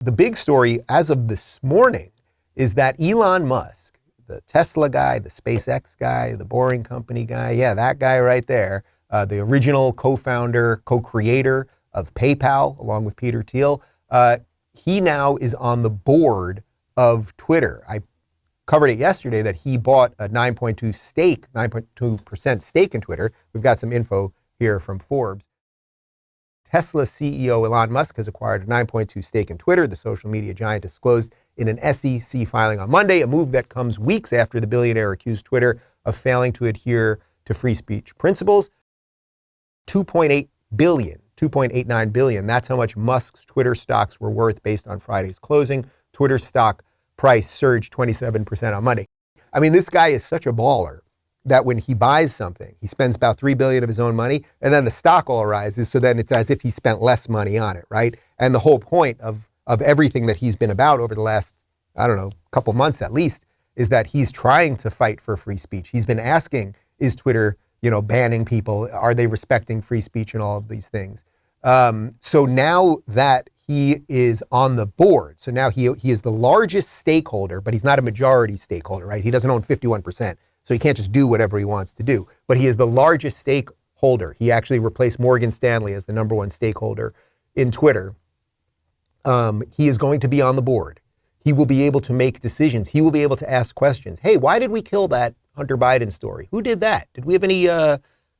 The big story as of this morning is that Elon Musk, the Tesla guy, the SpaceX guy, the Boring Company guy, yeah, that guy right there, the original co-founder, co-creator of PayPal, along with Peter Thiel, he now is on the board of Twitter. I covered it yesterday that he bought a 9.2% stake in Twitter. We've got some info here from Forbes. Tesla CEO Elon Musk has acquired a 9.2% stake in Twitter. The social media giant disclosed in an SEC filing on Monday, a move that comes weeks after the billionaire accused Twitter of failing to adhere to free speech principles. $2.89 billion. That's how much Musk's Twitter stocks were worth based on Friday's closing. Twitter stock price surged 27% on Monday. I mean, this guy is such a baller that when he buys something, he spends about $3 billion of his own money, and then the stock all rises, so then it's as if he spent less money on it, right? And the whole point of everything that he's been about over the last, I don't know, couple months at least, is that he's trying to fight for free speech. He's been asking, is Twitter, banning people? Are they respecting free speech and all of these things? So now that he is on the board, so now he is the largest stakeholder, but he's not a majority stakeholder, right? He doesn't own 51%. So he can't just do whatever he wants to do. But he is the largest stakeholder. He actually replaced Morgan Stanley as the number one stakeholder in Twitter. He is going to be on the board. He will be able to make decisions. He will be able to ask questions. Hey, why did we kill that Hunter Biden story? Who did that? Did we have any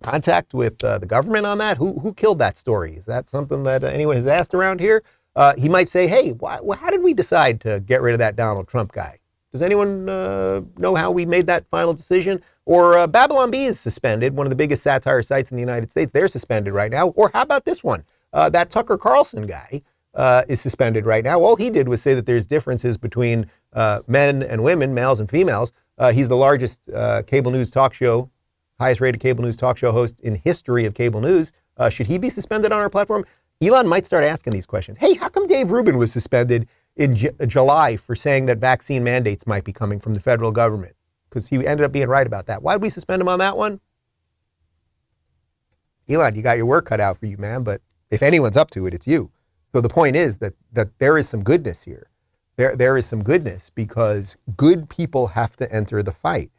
contact with the government on that? Who killed that story? Is that something that anyone has asked around here? He might say, hey, how did we decide to get rid of that Donald Trump guy? Does anyone know how we made that final decision? Or Babylon Bee is suspended, one of the biggest satire sites in the United States. They're suspended right now. Or how about this one? That Tucker Carlson guy is suspended right now. All he did was say that there's differences between men and women, males and females. He's the largest cable news talk show, highest rated cable news talk show host in history of cable news. Should he be suspended on our platform? Elon might start asking these questions. Hey, how come Dave Rubin was suspended in July for saying that vaccine mandates might be coming from the federal government? Because he ended up being right about that. Why did we suspend him on that one? Elon, you got your work cut out for you, man. But if anyone's up to it, it's you. So the point is that there is some goodness here. There is some goodness because good people have to enter the fight.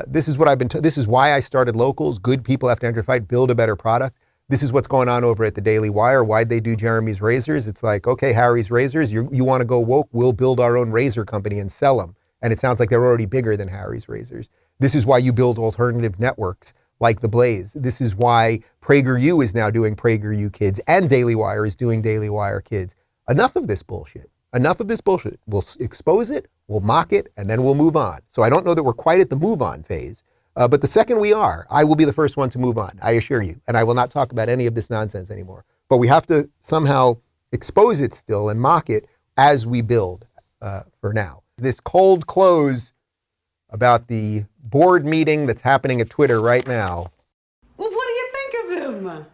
This is what this is why I started Locals. Good people have to enter the fight, build a better product. This is what's going on over at the Daily Wire. Why'd they do Jeremy's Razors? It's like, okay, Harry's Razors, you want to go woke, we'll build our own razor company and sell them. And it sounds like they're already bigger than Harry's Razors. This is why you build alternative networks like the Blaze. This is why PragerU is now doing PragerU Kids and Daily Wire is doing Daily Wire Kids. Enough of this bullshit. Enough of this bullshit. We'll expose it, we'll mock it, and then we'll move on. So I don't know that we're quite at the move on phase. But the second we are, I will be the first one to move on, I assure you. And I will not talk about any of this nonsense anymore. But we have to somehow expose it still and mock it as we build for now. This cold close about the board meeting that's happening at Twitter right now. Well, what do you think of him?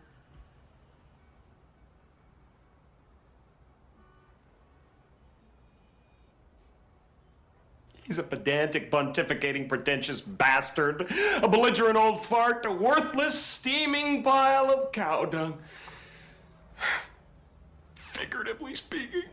He's a pedantic, pontificating, pretentious bastard, a belligerent old fart, a worthless, steaming pile of cow dung. Figuratively speaking.